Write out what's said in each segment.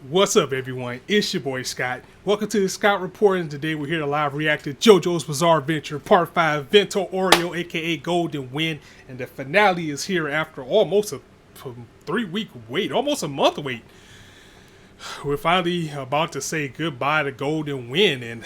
What's up, everyone? It's your boy Scott. Welcome to the Scott Report, and today we're here to live react to JoJo's Bizarre Adventure Part 5, Vento Oreo, aka Golden Wind, and the finale is here after almost a 3-week wait, almost a month wait. We're finally about to say goodbye to Golden Wind, and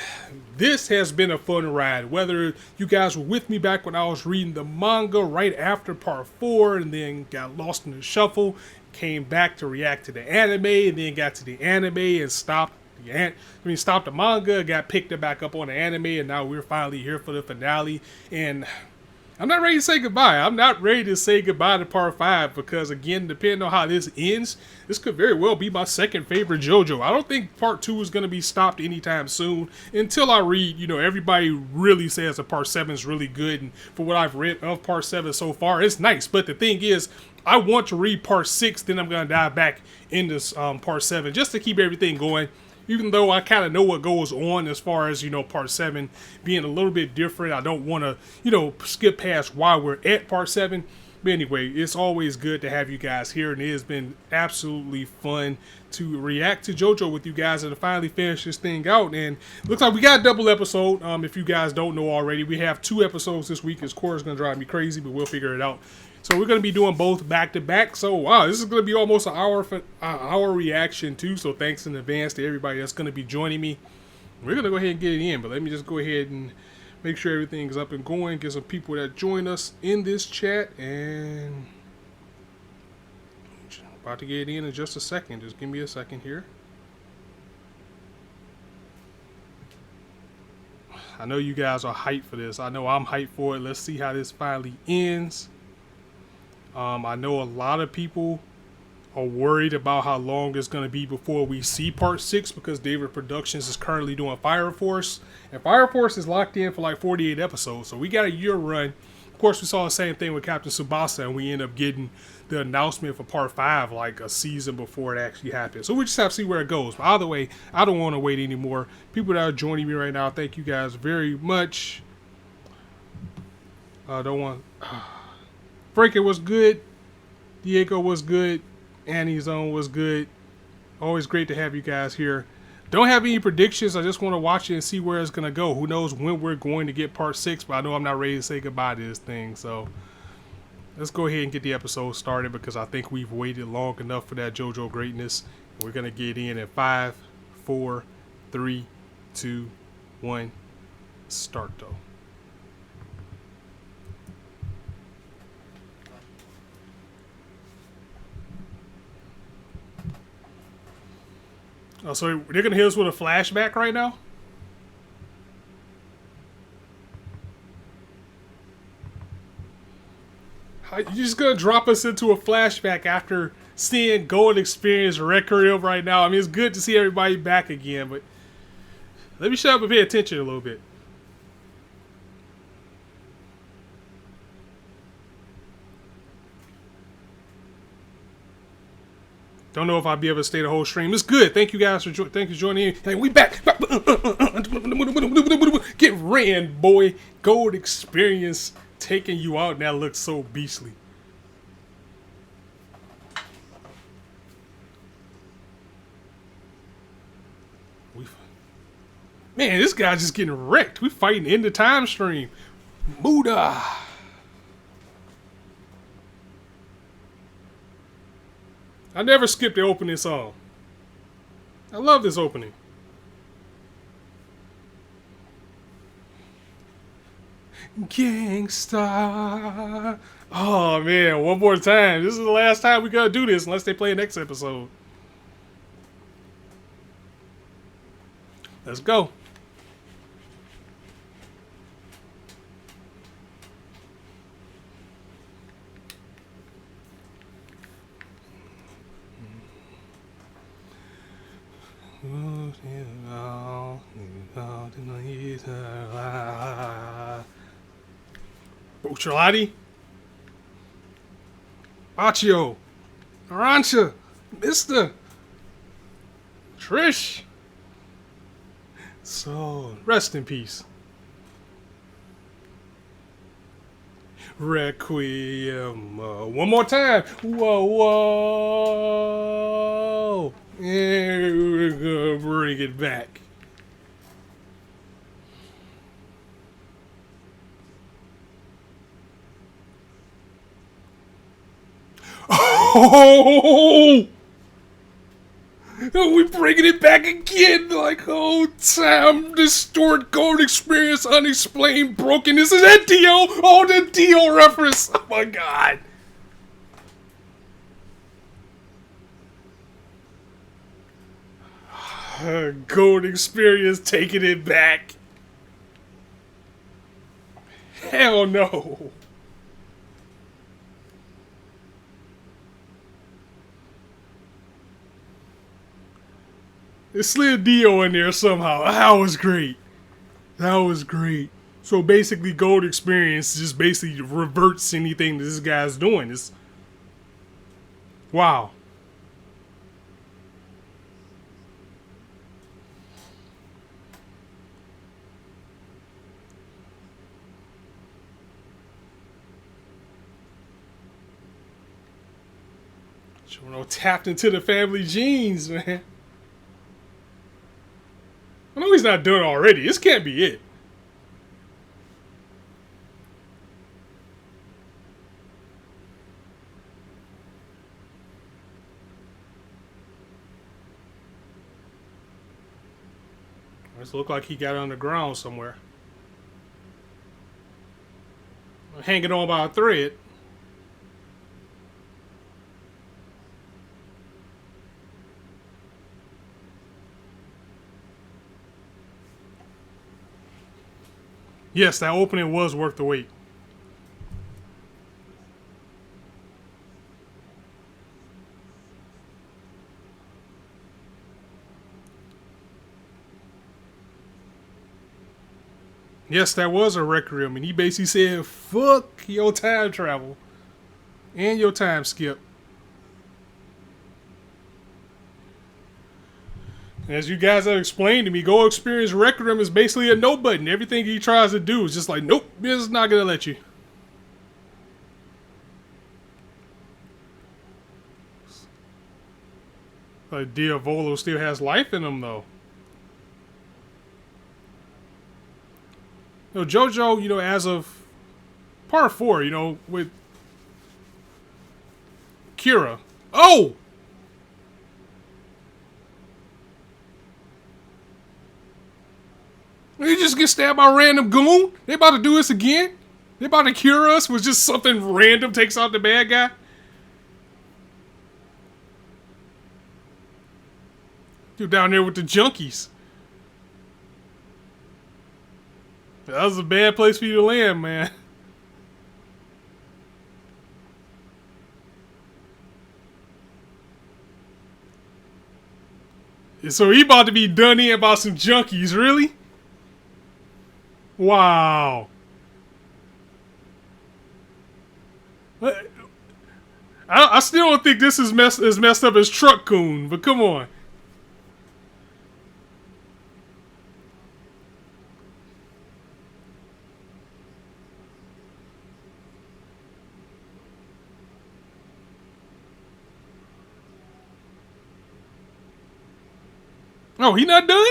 this has been a fun ride. Whether you guys were with me back when I was reading the manga right after Part 4 and then got lost in the shuffle, came back to react to the anime, and then got to the anime and stopped the manga, got picked it back up on the anime, and now we're finally here for the finale. And I'm not ready to say goodbye. I'm not ready to say goodbye to Part 5 because, again, depending on how this ends, this could very well be my second favorite JoJo. I don't think Part 2 is going to be stopped anytime soon until I read, everybody really says that Part 7 is really good, and for what I've read of Part 7 so far, it's nice. But the thing is, I want to read Part 6, then I'm going to dive back into Part 7 just to keep everything going. Even though I kind of know what goes on as far as, Part 7 being a little bit different. I don't want to, skip past why we're at Part 7. But anyway, it's always good to have you guys here, and it has been absolutely fun to react to JoJo with you guys and to finally finish this thing out. And looks like we got a double episode. If you guys don't know already, we have 2 episodes this week. Of course, it's going to drive me crazy, but we'll figure it out. So we're going to be doing both back to back. So wow, this is going to be almost an hour reaction too. So thanks in advance to everybody that's going to be joining me. We're going to go ahead and get it in, but let me just go ahead and make sure everything's up and going. Get some people that join us in this chat, and about to get in just a second. Just give me a second here. I know you guys are hyped for this. I know I'm hyped for it. Let's see how this finally ends. I know a lot of people are worried about how long it's going to be before we see Part 6 because David Productions is currently doing Fire Force. And Fire Force is locked in for like 48 episodes. So we got a year run. Of course, we saw the same thing with Captain Tsubasa, and we end up getting the announcement for Part 5 like a season before it actually happened. So we just have to see where it goes. But either way, I don't want to wait anymore. People that are joining me right now, thank you guys very much. I don't want... Frankie was good. Diego was good. Annie's Zone was good. Always great to have you guys here. Don't have any predictions. I just want to watch it and see where it's going to go. Who knows when we're going to get Part 6, but I know I'm not ready to say goodbye to this thing. So let's go ahead and get the episode started because I think we've waited long enough for that JoJo greatness. We're going to get in 5, 4, 3, 2, 1. Start though. Oh, so they're going to hit us with a flashback right now? You're just going to drop us into a flashback after seeing Gold experience Requiem right now. I mean, it's good to see everybody back again, but let me shut up and pay attention a little bit. Don't know if I'll be able to stay the whole stream. It's good. Thank you guys for joining in. Hey, we back. Get ran, boy. Gold experience taking you out. That looks so beastly. Man, this guy's just getting wrecked. We fighting in the time stream. Muda. I never skip the opening song. I love this opening. Gangsta. Oh man, one more time. This is the last time we gotta do this unless they play next episode. Let's go. Bucciolati, Baccio, Arancha, Mr. Trish. So, rest in peace. Requiem. One more time. Whoa, whoa. And we're gonna bring it back. Oh! We bringing it back again, like time distort gold experience, unexplained brokenness. Is that Dio? Oh, the Dio reference! Oh my god! Gold experience taking it back. Hell no! It slid Dio in there somehow. That was great. That was great. So basically, gold experience just basically reverts anything that this guy's doing. It's wow. Jono tapped into the family genes, man. I know he's not done already. This can't be it. This look like he got on the ground somewhere. Hanging on by a thread. Yes, that opening was worth the wait. Yes, that was a Requiem, and he basically said, fuck your time travel. And your time skip. As you guys have explained to me, Go Experience Requiem is basically a no button. Everything he tries to do is just like, nope, this is not going to let you. Like Diavolo still has life in him, though. JoJo, as of part 4, with Kira. Oh! They just get stabbed by a random goon? They about to do this again? They about to cure us with just something random takes out the bad guy? Dude down there with the junkies. That was a bad place for you to land, man. So he about to be done in by some junkies, really? Wow. I still don't think this is as messed up as Truck Coon, but come on. Oh, he not done?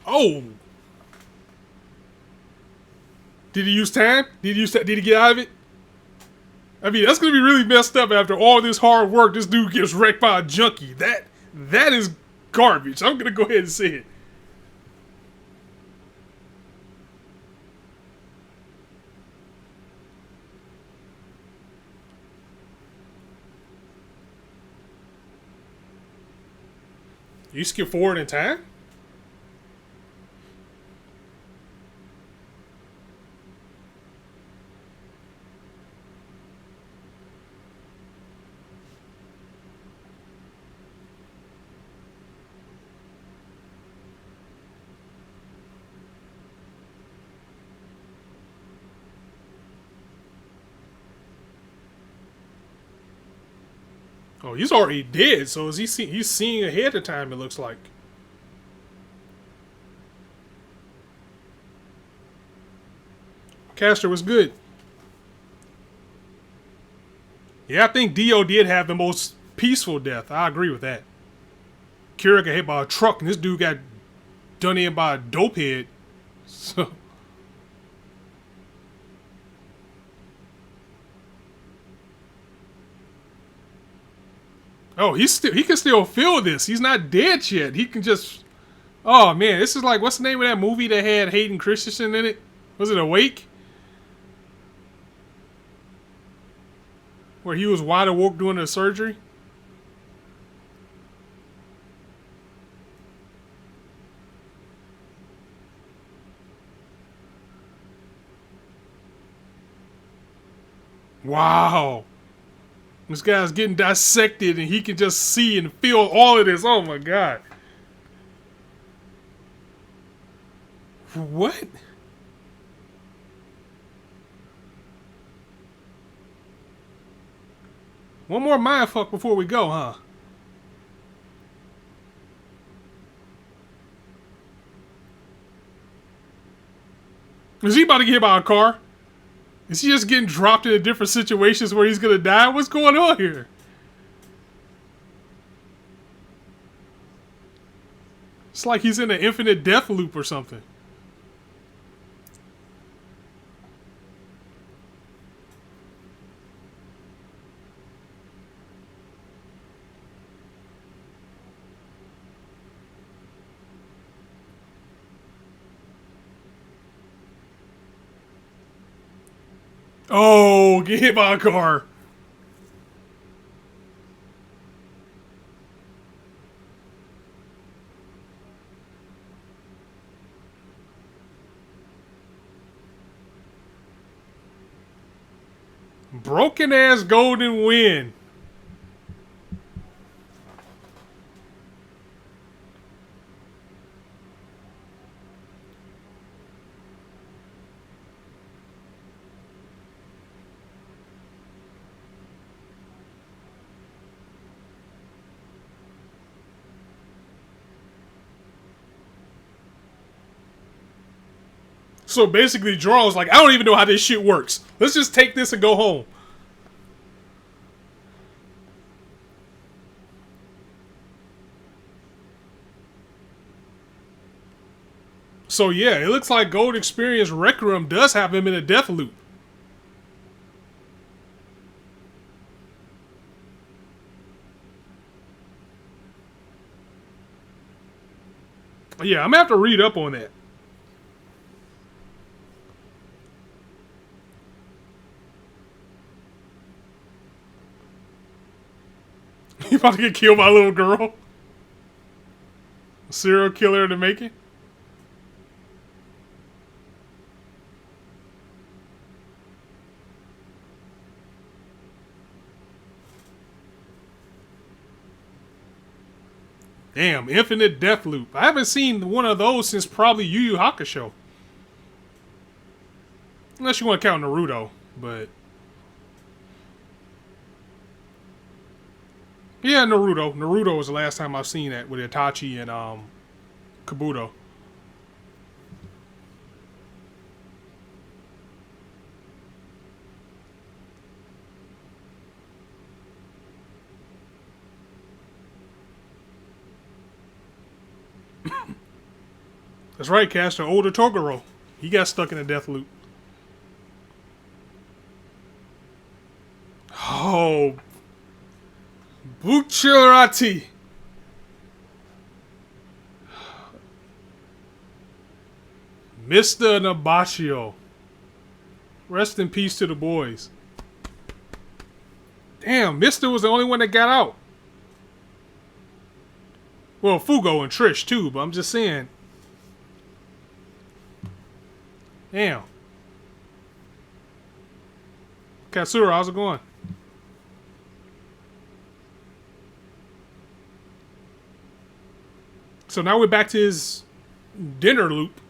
Oh. Did he use time? Did he get out of it? I mean, that's gonna be really messed up after all this hard work. This dude gets wrecked by a junkie. That is garbage. I'm gonna go ahead and say it. You skip forward in time? Oh, he's already dead. So is he's seeing ahead of time? It looks like. Castro was good. Yeah, I think Dio did have the most peaceful death. I agree with that. Kira got hit by a truck, and this dude got done in by a dope head. So. Oh, he can still feel this. He's not dead yet. He can just. Oh man, this is like, what's the name of that movie that had Hayden Christensen in it? Was it Awake? Where he was wide awake doing the surgery? Wow. This guy's getting dissected and he can just see and feel all of this. Oh my god. What? One more mindfuck before we go, huh? Is he about to get hit by a car? Is he just getting dropped into different situations where he's gonna die? What's going on here? It's like he's in an infinite death loop or something. Oh, get hit by a car. Broken ass golden win. So basically, Draw was like, I don't even know how this shit works. Let's just take this and go home. So yeah, it looks like Gold Experience Requiem does have him in a death loop. Yeah, I'm gonna have to read up on that. You about to get killed by a little girl? A serial killer in the making? Damn, Infinite Death Loop. I haven't seen one of those since probably Yu Yu Hakusho. Unless you want to count Naruto, but... Yeah, Naruto. Naruto was the last time I've seen that with Itachi and Kabuto. That's right, Caster. Older Toguro. He got stuck in a death loop. Oh. Bucciarati. Mr. Nabashio. Rest in peace to the boys. Damn, Mr. was the only one that got out. Well, Fugo and Trish too, but I'm just saying. Damn. Katsura, how's it going? So now we're back to his dinner loop.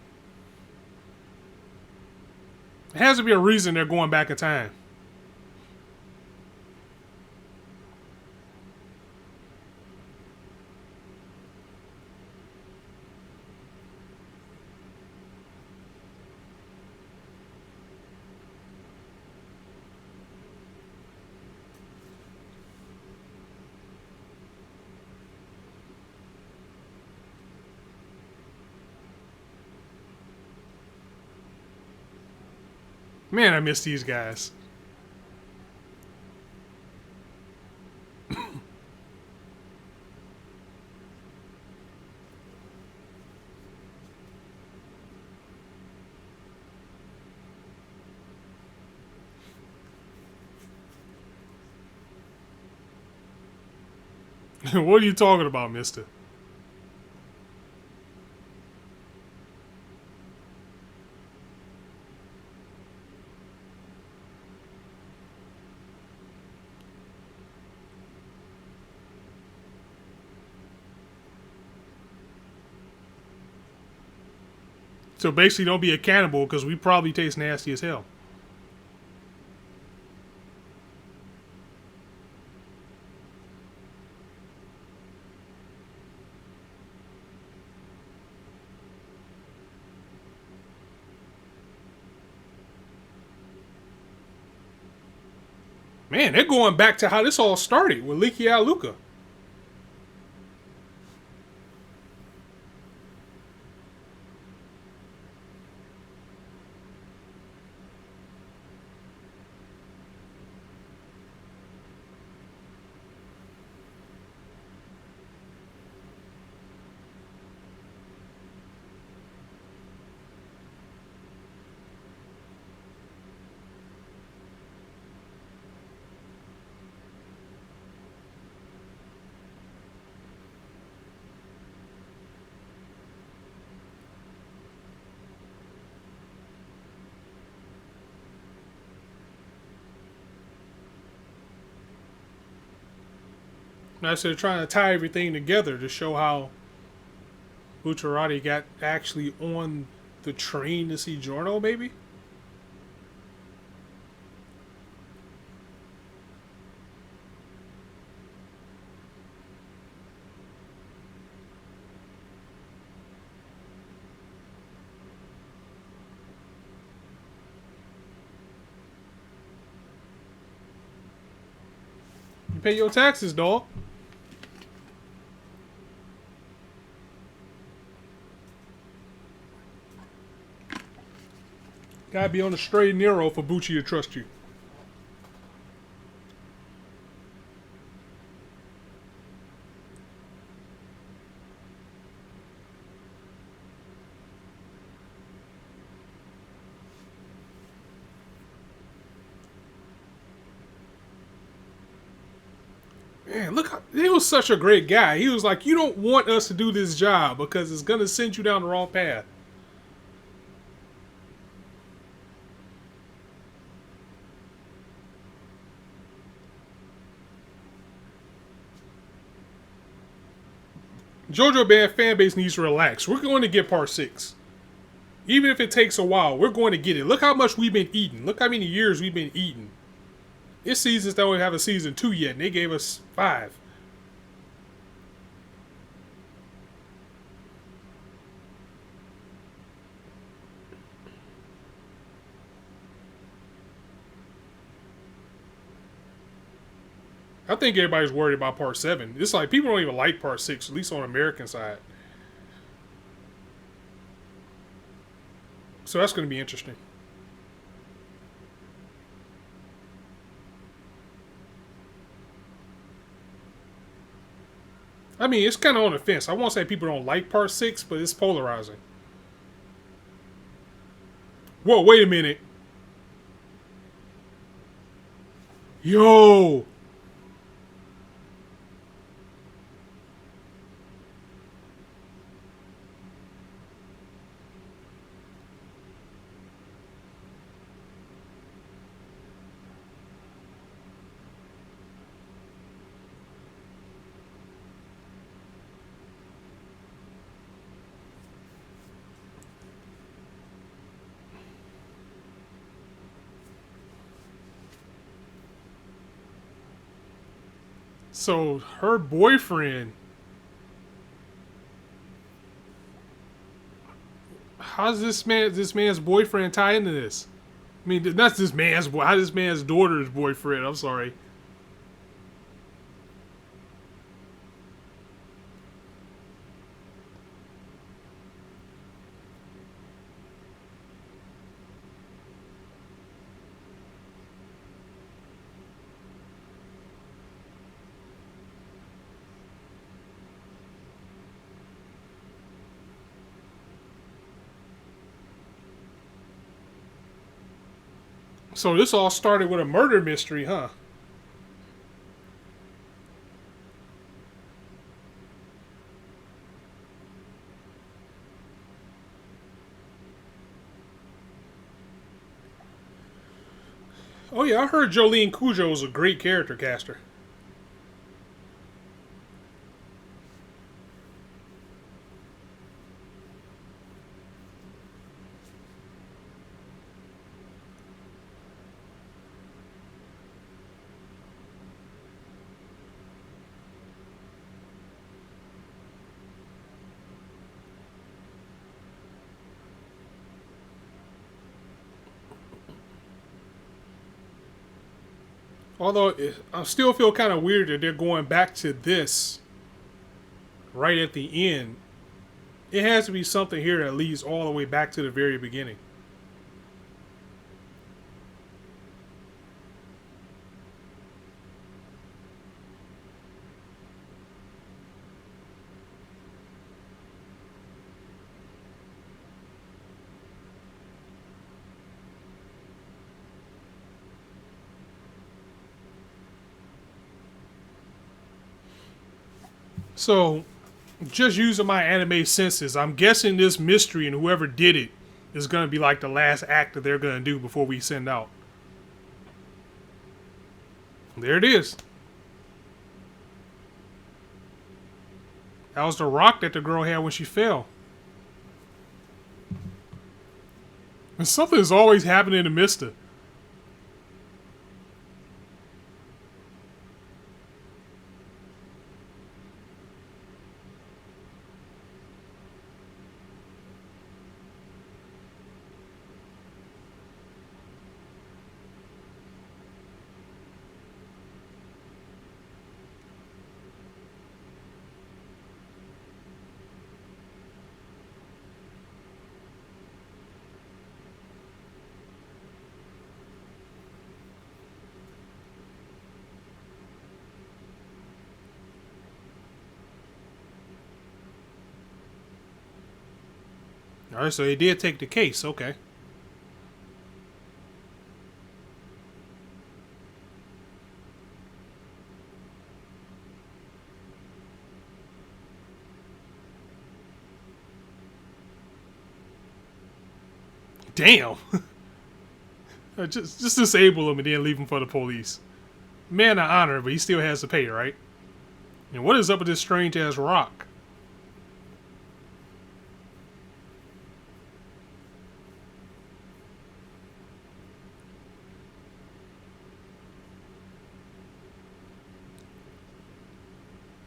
There has to be a reason they're going back in time. Man, I miss these guys. What are you talking about, mister? So basically, don't be a cannibal because we probably taste nasty as hell. Man, they're going back to how this all started with Leaky Luca. Now, so they're trying to tie everything together to show how Bucciarati got actually on the train to see Giorno, maybe? You pay your taxes, dog. Gotta be on the straight and narrow for Bucci to trust you. Man, look, he was such a great guy. He was like, you don't want us to do this job because it's gonna send you down the wrong path. JoJo Band fan base needs to relax. We're going to get part 6. Even if it takes a while, we're going to get it. Look how much we've been eating. Look how many years we've been eating. This season's don't have a season 2 yet, and they gave us 5. I think everybody's worried about part 7. It's like people don't even like part 6, at least on the American side. So that's going to be interesting. I mean, it's kind of on the fence. I won't say people don't like part 6, but it's polarizing. Whoa, wait a minute. Yo! So her boyfriend, how's this man's boyfriend tie into this? I mean, not this man's boy. How this man's daughter's boyfriend? I'm sorry. So this all started with a murder mystery, huh? Oh yeah, I heard Jolene Cujo is a great character caster. Although I still feel kind of weird that they're going back to this right at the end. It has to be something here that leads all the way back to the very beginning. So, just using my anime senses, I'm guessing this mystery and whoever did it is going to be like the last act that they're going to do before we send out. There it is. That was the rock that the girl had when she fell. And something is always happening in the Mister. All right, so he did take the case. Okay. Damn. Just disable him and then leave him for the police. Man of honor, but he still has to pay, right? And what is up with this strange ass rock?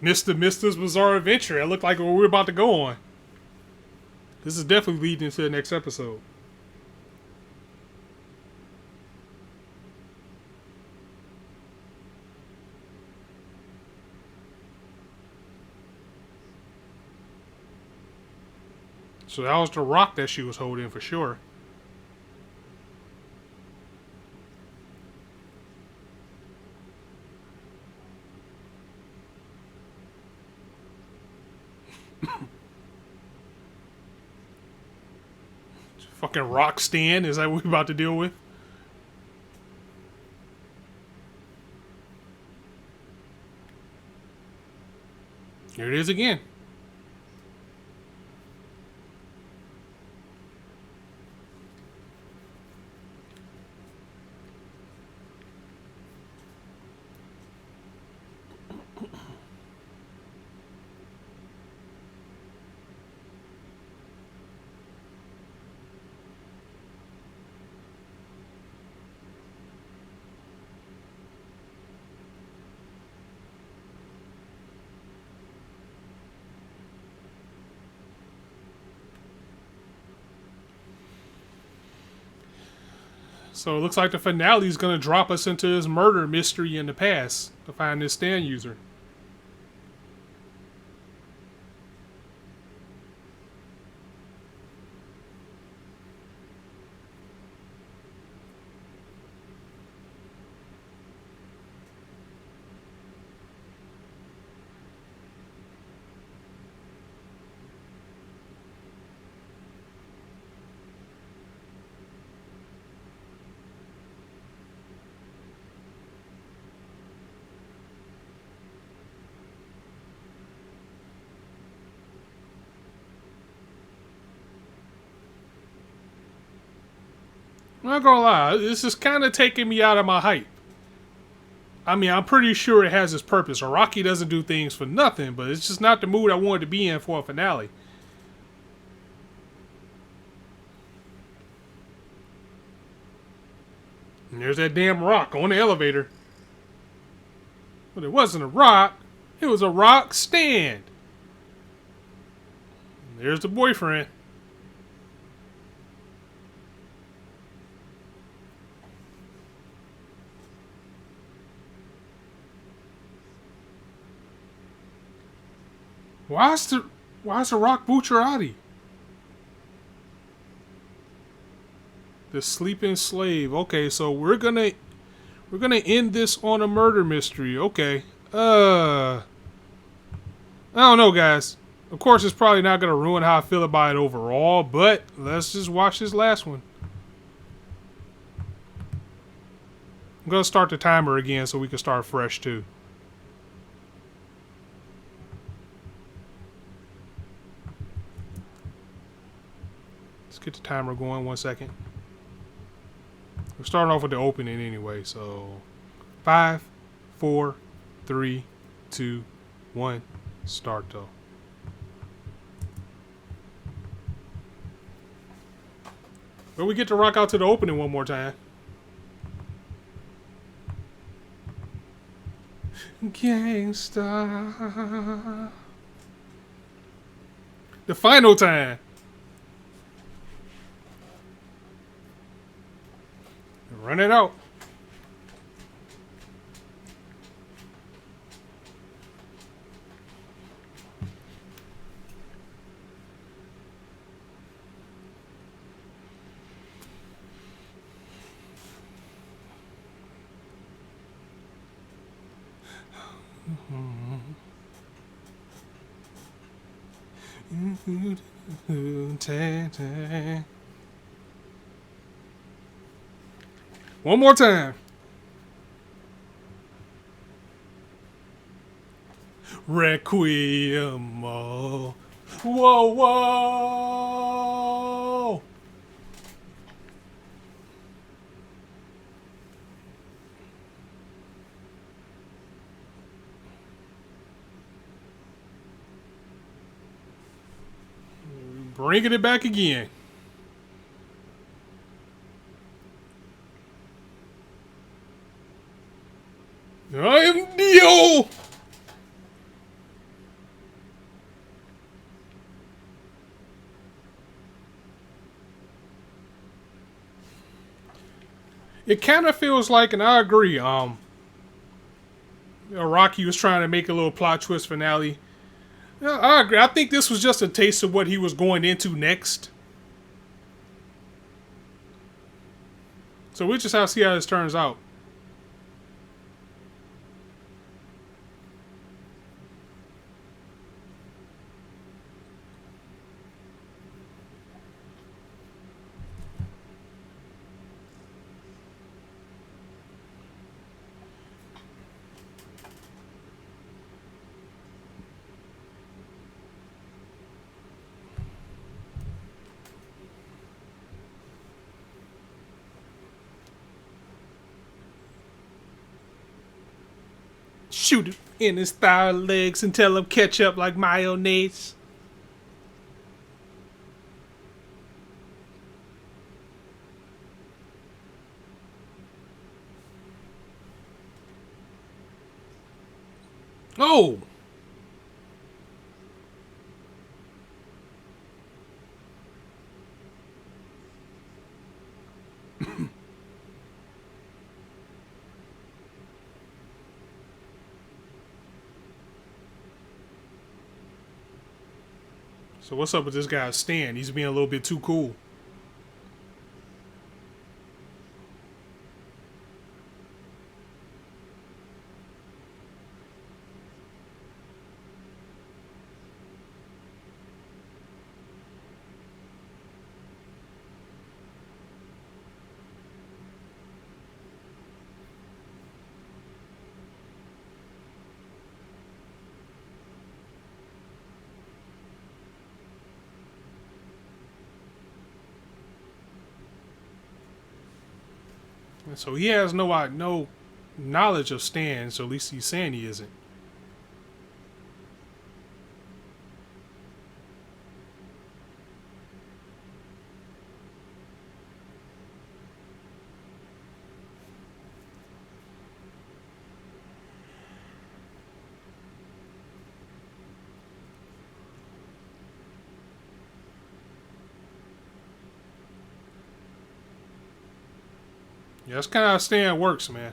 Mister's Bizarre Adventure. It looked like what we're about to go on. This is definitely leading into the next episode. So that was the rock that she was holding for sure. Fucking rock stand. Is that what we're about to deal with? Here it is again. So it looks like the finale is going to drop us into this murder mystery in the past to find this stand user. I'm not gonna lie, this is kind of taking me out of my hype. I mean, I'm pretty sure it has its purpose. Rocky doesn't do things for nothing, but it's just not the mood I wanted to be in for a finale. And there's that damn rock on the elevator. But it wasn't a rock. It was a rock stand. And there's the boyfriend. Why's the rock Bucciarati? The sleeping slave. Okay, so we're gonna end this on a murder mystery. Okay. I don't know, guys. Of course, it's probably not gonna ruin how I feel about it overall, but let's just watch this last one. I'm gonna start the timer again so we can start fresh too. Let's get the timer going 1 second. We're starting off with the opening anyway, so 5, 4, 3, 2, 1, start though. But we get to rock out to the opening one more time. Gangsta. The final time. Run it out. One more time. Requiem. Whoa, whoa. Bringing it back again. I am Dio. It kind of feels like, and I agree, Rocky was trying to make a little plot twist finale. Yeah, I agree. I think this was just a taste of what he was going into next. So we'll just have to see how this turns out. Shoot it in his thigh legs and tell him catch up like mayonnaise. Oh! So what's up with this guy's stand? He's being a little bit too cool. And so he has no knowledge of Stan, so at least he's saying he isn't. Yeah, that's kind of how Stan works, man.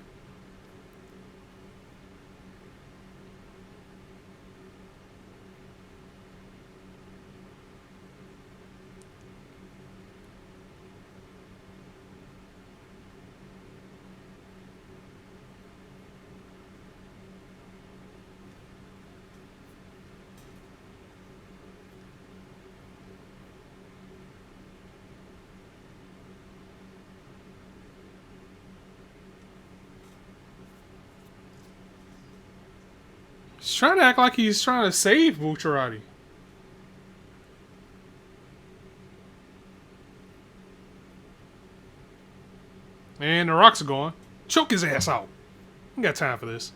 He's trying to act like he's trying to save Bucciarati. And the rocks are gone. Choke his ass out. I ain't got time for this.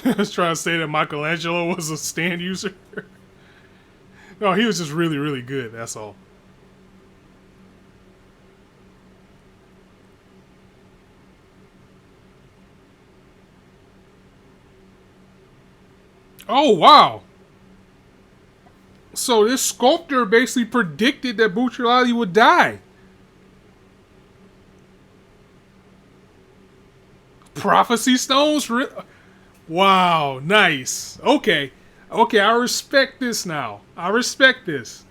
I was trying to say that Michelangelo was a stand user. No, he was just really, really good. That's all. Oh, wow. So this sculptor basically predicted that Bucciarati would die. Prophecy stones? Wow, nice. Okay. Okay, I respect this now. I respect this.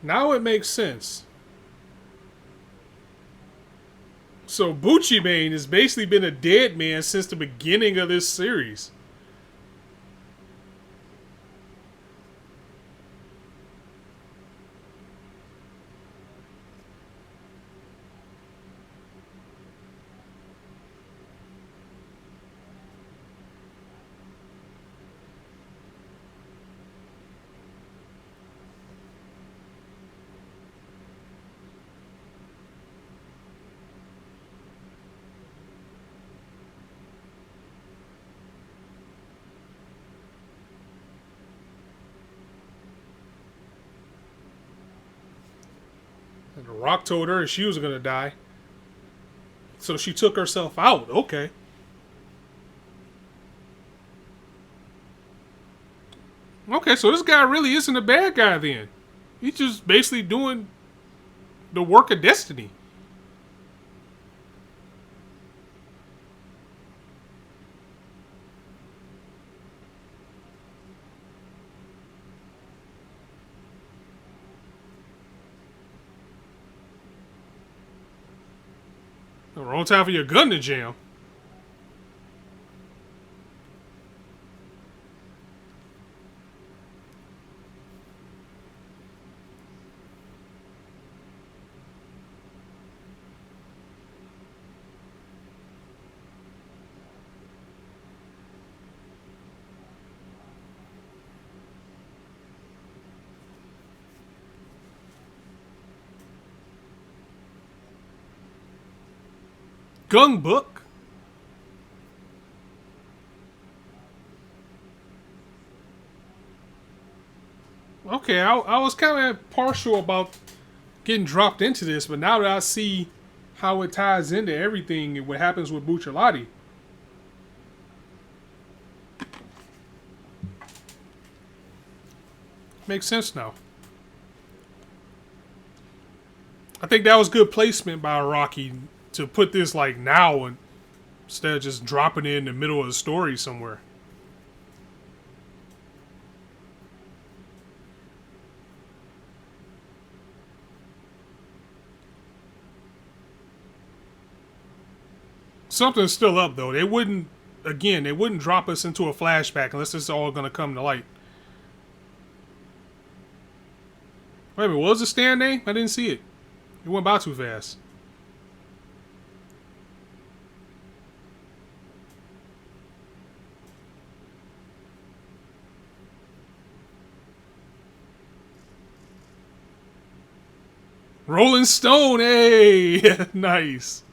Now it makes sense. So Bucci Mane has basically been a dead man since the beginning of this series. And the Rock told her she was gonna die. So she took herself out. Okay. Okay, so this guy really isn't a bad guy then. He's just basically doing the work of destiny. Wrong time for your gun to jam. Gung Book. Okay, I was kind of partial about getting dropped into this, but now that I see how it ties into everything and what happens with Bucciolati, makes sense now. I think that was good placement by Rocky to put this like now and instead of just dropping it in the middle of the story somewhere. Something's still up though. They wouldn't drop us into a flashback unless it's all gonna come to light. Wait a minute, what was the stand name? I didn't see it. It went by too fast. Rolling Stone, hey! Nice.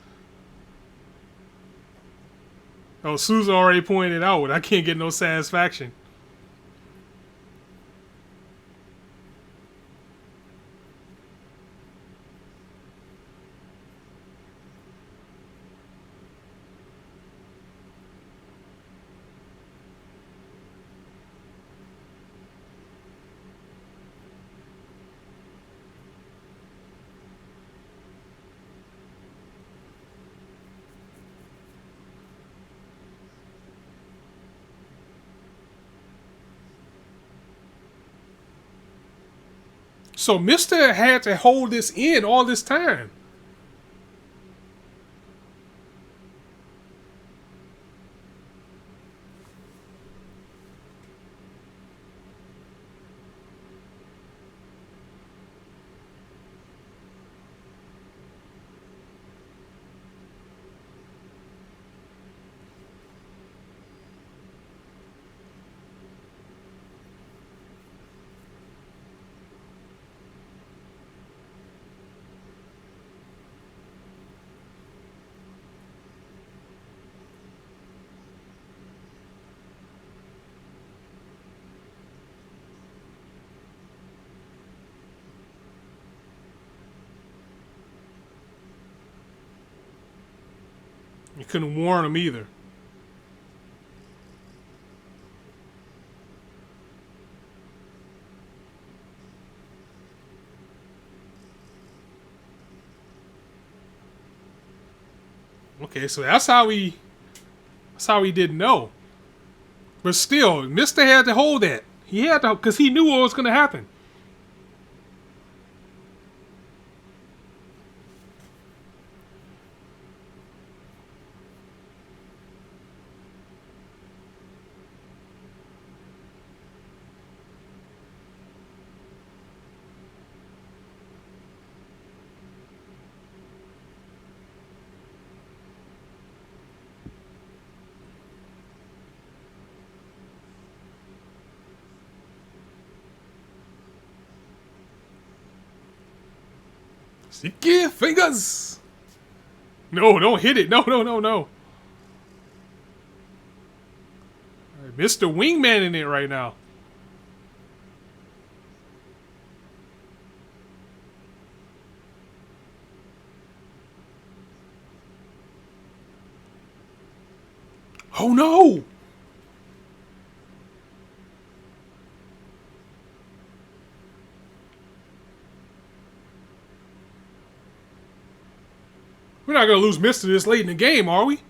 Oh, Susan already pointed out, I can't get no satisfaction. So Mister had to hold this in all this time. You couldn't warn him either. Okay, so that's how he didn't know. But still, Mister had to hold that. He had to because he knew what was going to happen. Sticky fingers. No, don't hit it. No, no, no, no. Mr. Wingman in it right now. Oh no! We're not gonna lose Mister this late in the game, are we?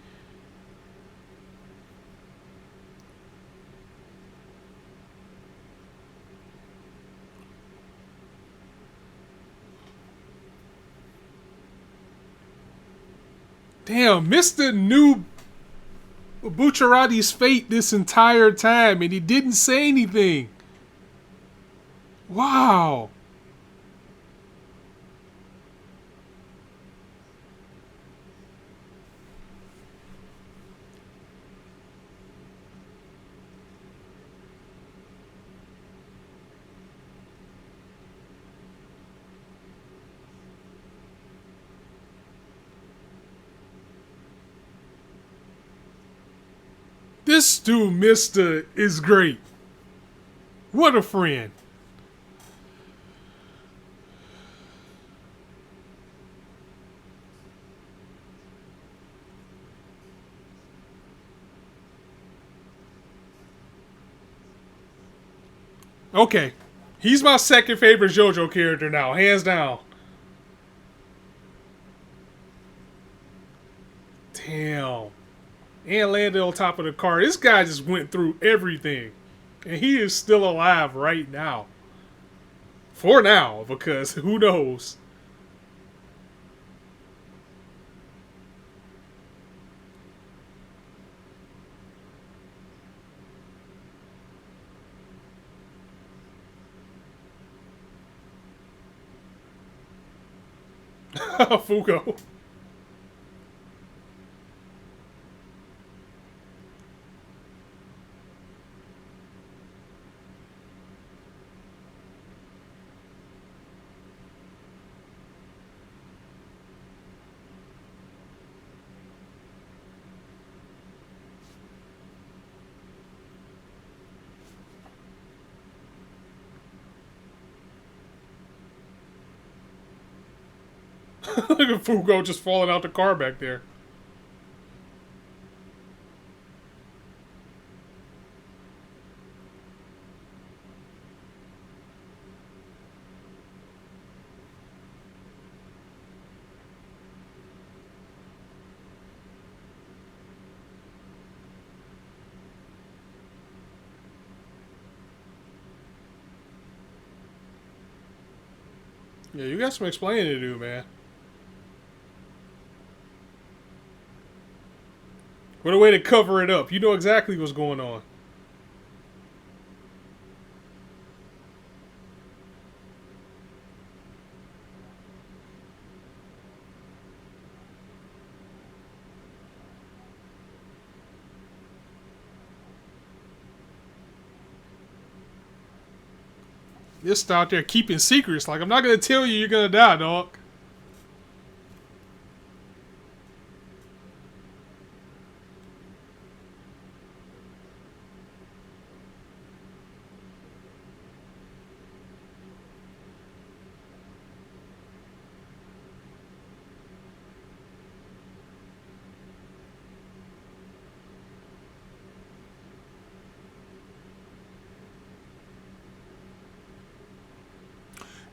Damn, Mister knew Bucciarati's fate this entire time and he didn't say anything. Wow. This dude, Mister, is great. What a friend. Okay. He's my second favorite JoJo character now, hands down. Damn. And landed on top of the car. This guy just went through everything. And he is still alive right now. For now, because who knows? Fugo. Look at Fugo just falling out the car back there. Yeah, you got some explaining to do, man. What a way to cover it up. You know exactly what's going on. Just out there keeping secrets. Like, I'm not going to tell you you're going to die, dog.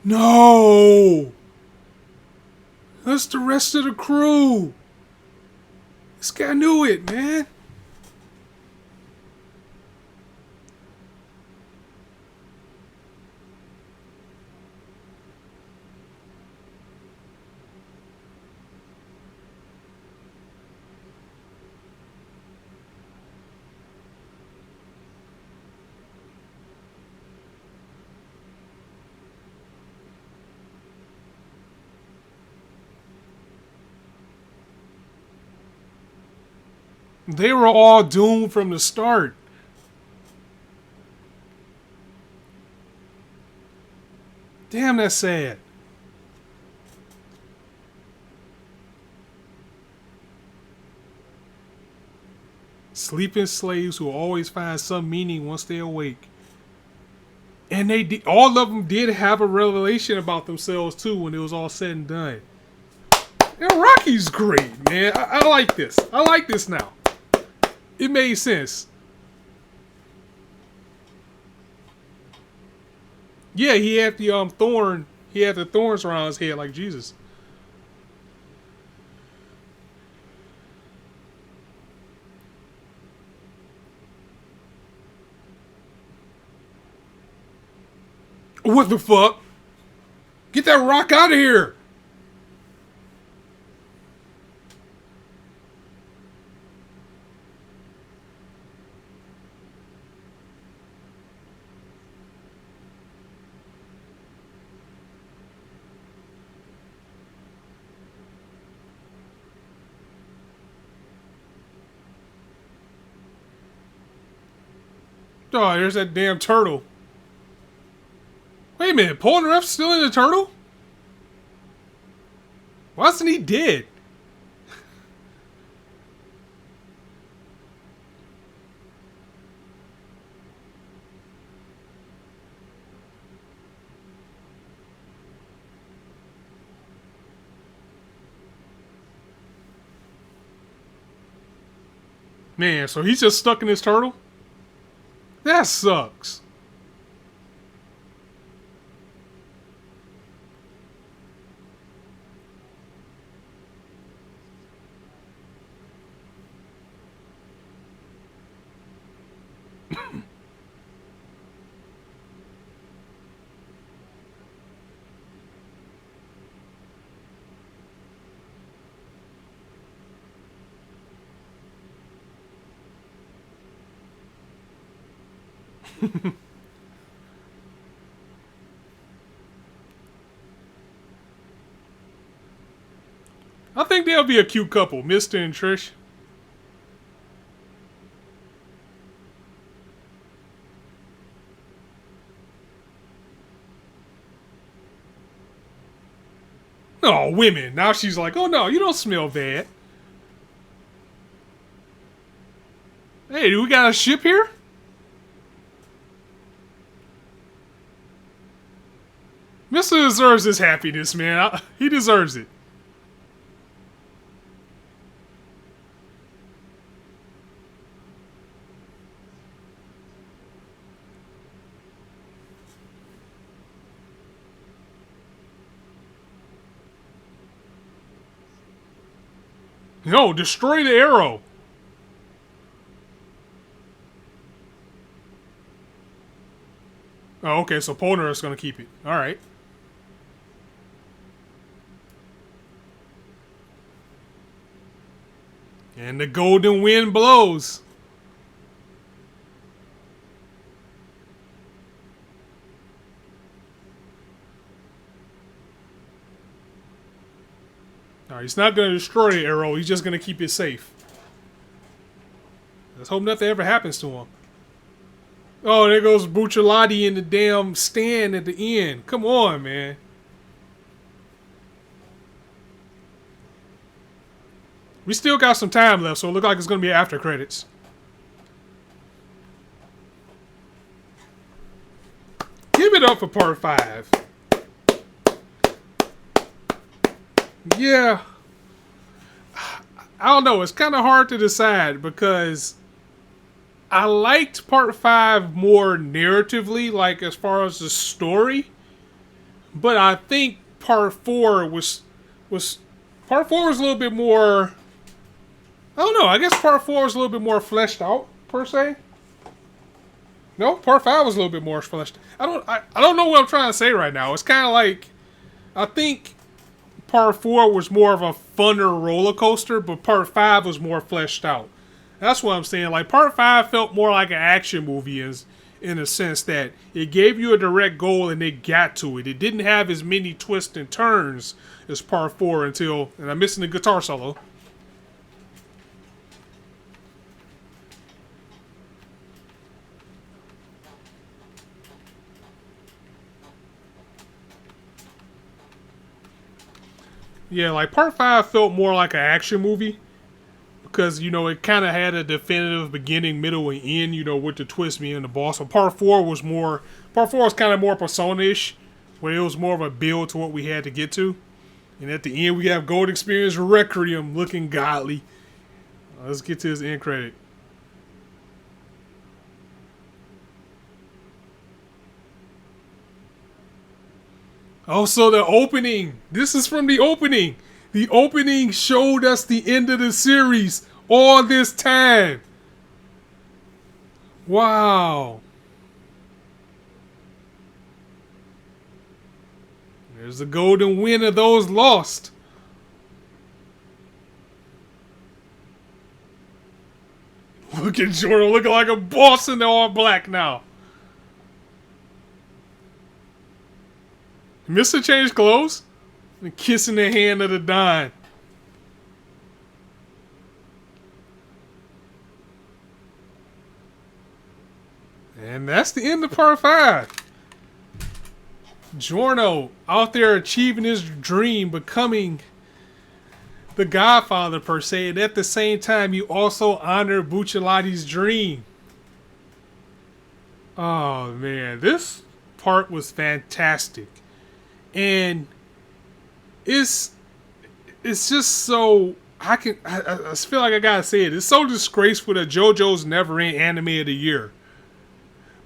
No! That's the rest of the crew. This guy knew it, man. They were all doomed from the start. Damn, that's sad. Sleeping slaves who always find some meaning once they awake. And all of them did have a revelation about themselves too when it was all said and done. And Rocky's great, man. I like this. I like this now. It made sense. Yeah, he had the thorn. He had the thorns around his head like Jesus. What the fuck? Get that rock out of here! Oh, there's that damn turtle. Wait a minute, Polnareff's still in the turtle? Why isn't he dead? Man, so he's just stuck in his turtle? That sucks. I think they'll be a cute couple, Mr. and Trish. Oh, women. Now she's like, oh no, you don't smell bad. Hey, do we got a ship here? Mr. deserves his happiness, man. He deserves it. No, destroy the arrow. Oh, okay, so Polnar is going to keep it. All right. And the golden wind blows. All right, he's not going to destroy the arrow. He's just going to keep it safe. Let's hope nothing ever happens to him. Oh, there goes Bucciolati in the damn stand at the end. Come on, man. We still got some time left, so it looks like it's going to be after credits. Give it up for part 5. Yeah. I don't know. It's kind of hard to decide because I liked part 5 more narratively, like as far as the story. But I think part 4 was part 4 was a little bit more. I don't know. I guess part 4 was a little bit more fleshed out per se. No, part 5 was a little bit more fleshed. I don't know what I'm trying to say right now. It's kind of like I think part 4 was more of a funner roller coaster, but part 5 was more fleshed out. That's what I'm saying. Like part 5 felt more like an action movie in a sense that it gave you a direct goal and it got to it. It didn't have as many twists and turns as part 4 until, and I'm missing the guitar solo. Yeah, like part 5 felt more like an action movie because, you know, it kind of had a definitive beginning, middle, and end, you know, with the twist being the boss. So part 4 was kind of more Persona-ish, where it was more of a build to what we had to get to. And at the end, we have Gold Experience Requiem looking godly. Let's get to his end credit. Also, the opening. This is from the opening. The opening showed us the end of the series all this time. Wow. There's the golden win of those lost. Look at Jordan looking like a boss in the all black now. Mr. Change clothes and kissing the hand of the Don. And that's the end of part 5. Giorno out there achieving his dream, becoming the Godfather per se, and at the same time you also honor Bucciolati's dream. Oh man, this part was fantastic. And it's just so I feel like I gotta say it. It's so disgraceful that JoJo's never in anime of the year.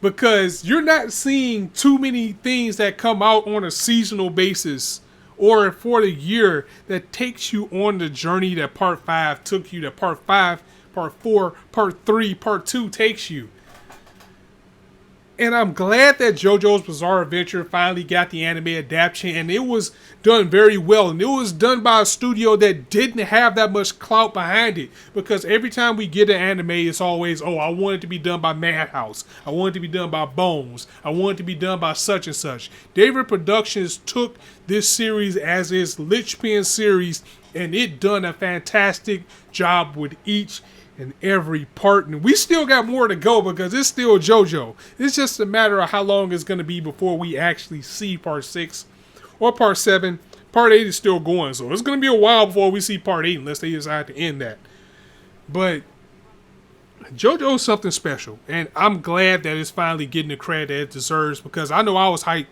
Because you're not seeing too many things that come out on a seasonal basis or for the year that takes you on the journey that part 5 took you, that part 5, part 4, part 3, part 2 takes you. And I'm glad that JoJo's Bizarre Adventure finally got the anime adaptation, and it was done very well. And it was done by a studio that didn't have that much clout behind it. Because every time we get an anime, it's always, oh, I want it to be done by Madhouse. I want it to be done by Bones. I want it to be done by such and such. David Productions took this series as its linchpin series, and it done a fantastic job with each in every part, and we still got more to go because it's still JoJo. It's just a matter of how long it's going to be before we actually see part 6 or part 7. Part 8 is still going, so it's going to be a while before we see part 8 unless they decide to end that. But JoJo is something special, and I'm glad that it's finally getting the credit that it deserves, because I know I was hyped.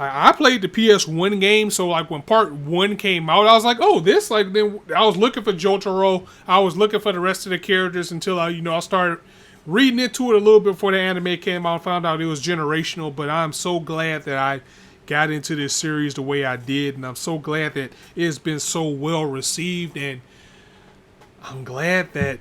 I played the PS1 game, so like when part 1 came out, I was like, oh, this, like, then I was looking for Jotaro, I was looking for the rest of the characters until I started reading into it a little bit before the anime came out, found out it was generational. But I'm so glad that I got into this series the way I did, and I'm so glad that it's been so well received, and I'm glad that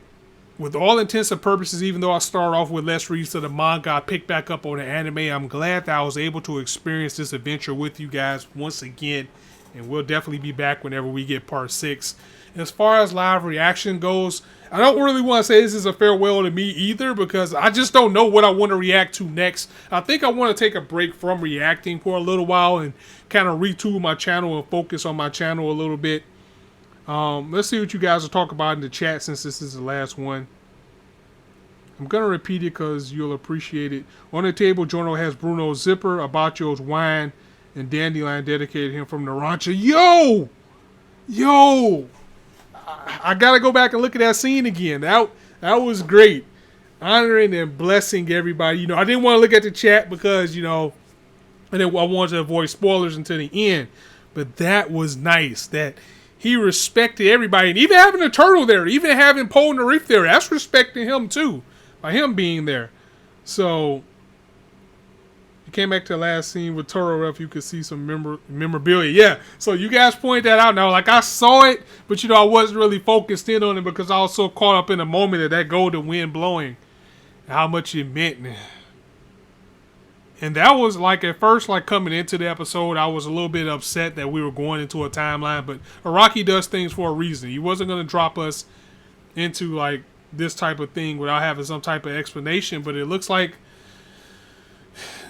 with all intents and purposes, even though I started off with less reads of the manga, I picked back up on the anime. I'm glad that I was able to experience this adventure with you guys once again. And we'll definitely be back whenever we get part 6. As far as live reaction goes, I don't really want to say this is a farewell to me either, because I just don't know what I want to react to next. I think I want to take a break from reacting for a little while and kind of retool my channel and focus on my channel a little bit. Let's see what you guys will talk about in the chat since this is the last one. I'm going to repeat it because you'll appreciate it. On the table, Jorno has Bruno's zipper, Abacho's wine, and Dandelion dedicated him from Narancha. Yo! I got to go back and look at that scene again. That was great. Honoring and blessing everybody. I didn't want to look at the chat because, I wanted to avoid spoilers until the end. But that was nice. That he respected everybody, and even having a turtle there, even having Poe and the Reef there, that's respecting him too, by him being there. So you came back to the last scene with Toro Ref, you could see some memorabilia. Yeah, so you guys point that out now. Like, I saw it, but I wasn't really focused in on it because I was so caught up in the moment of that golden wind blowing and how much it meant. And that was, like, at first, like, coming into the episode, I was a little bit upset that we were going into a timeline. But Araki does things for a reason. He wasn't going to drop us into, like, this type of thing without having some type of explanation. But it looks like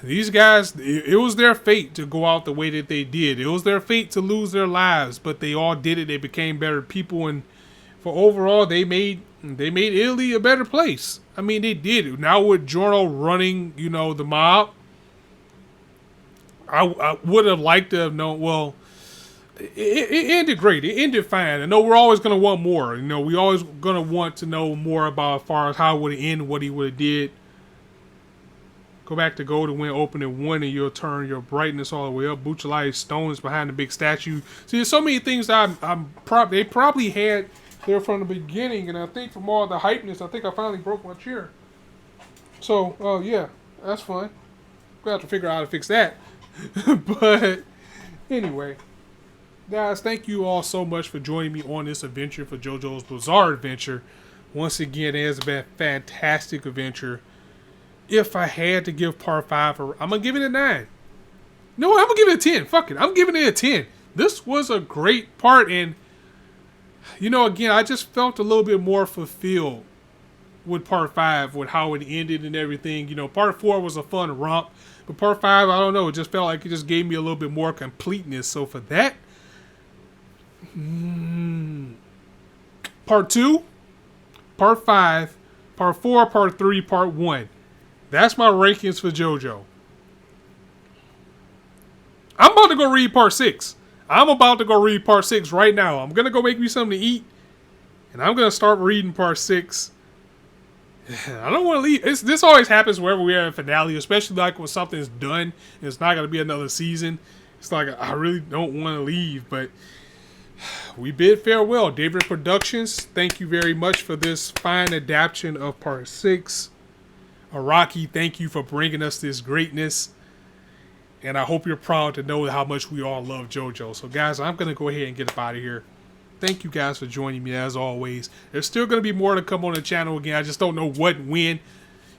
these guys, it was their fate to go out the way that they did. It was their fate to lose their lives. But they all did it. They became better people. And for overall, they made Italy a better place. I mean, they did. Now with Giorno running, the mob, I would have liked to have known. Well, it ended great. It ended fine. I know we're always going to want more. We always going to want to know more about as far as how it would have ended, what he would have did. Go back to Golden Wind, open at 1, and you'll turn your brightness all the way up. Buchalai stones behind the big statue. See, there's so many things that they probably had there from the beginning, and I think from all the hypeness, I think I finally broke my chair. So, yeah, that's fun. We'll have to figure out how to fix that. But anyway, guys, thank you all so much for joining me on this adventure for JoJo's Bizarre Adventure. Once again, it has been a fantastic adventure. If I had to give part 5, I'm going to give it a 9. No, I'm going to give it a 10. Fuck it. I'm giving it a 10. This was a great part, and, again, I just felt a little bit more fulfilled with part 5, with how it ended and everything. Part 4 was a fun romp. But part 5, I don't know, it just felt like it just gave me a little bit more completeness. So for that, part 2, part 5, part 4, part 3, part 1. That's my rankings for JoJo. I'm about to go read part 6. I'm about to go read part 6 right now. I'm going to go make me something to eat, and I'm going to start reading part 6. I don't want to leave. This always happens wherever we are in finale, especially like when something's done and it's not going to be another season. It's like I really don't want to leave, but we bid farewell. David Productions, thank you very much for this fine adaptation of part 6. Araki, thank you for bringing us this greatness. And I hope you're proud to know how much we all love JoJo. So, guys, I'm going to go ahead and get up out of here. Thank you guys for joining me as always. There's still going to be more to come on the channel again. I just don't know what and when.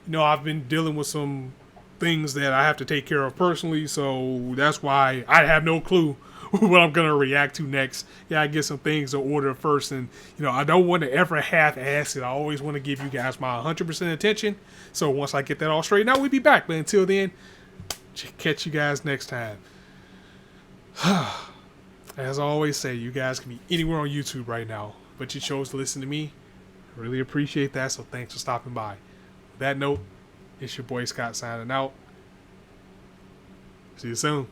You know, I've been dealing with some things that I have to take care of personally. So that's why I have no clue what I'm going to react to next. Yeah, I get some things in order first. And, you know, I don't want to ever half-ass it. I always want to give you guys my 100% attention. So once I get that all straightened out, we'll be back. But until then, catch you guys next time. As I always say, you guys can be anywhere on YouTube right now, but you chose to listen to me. I really appreciate that, so thanks for stopping by. With that note, it's your boy Scott signing out. See you soon.